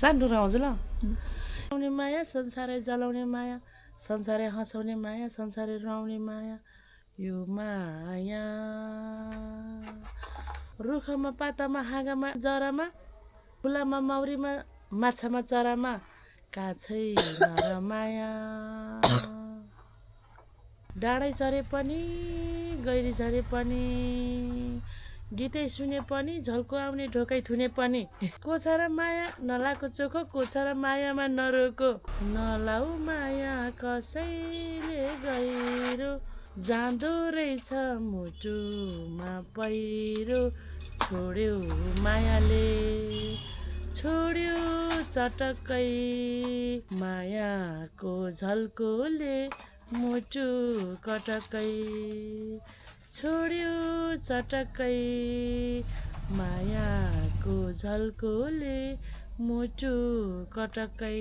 सानो आउँछ ल आउने माया संसारै जलाउने माया संसारै हँसाउने माया संसारै रुवाउने माया यो माया रुखमा पातामा हाँगामा जरामा फुलामा मौरीमा माछामा चरामा काछै नर माया डाँडै चरे पनि गैरी झरे पनि गीतै सुने पनि झल्को आउने ढोकै थुने पनि को छ र माया नलाको चोखो को छ र मायामा नरोको नलाउ माया कसैले गहिरो जाँदो रहेछ मुटुमा पहिरो छोड्यो मायाले छोड्यो चटक्कै मायाको झल्कोले मुटु कटक्कै छोड्यो चटक्कै मायाको झल्कोले मुटु कटक्कै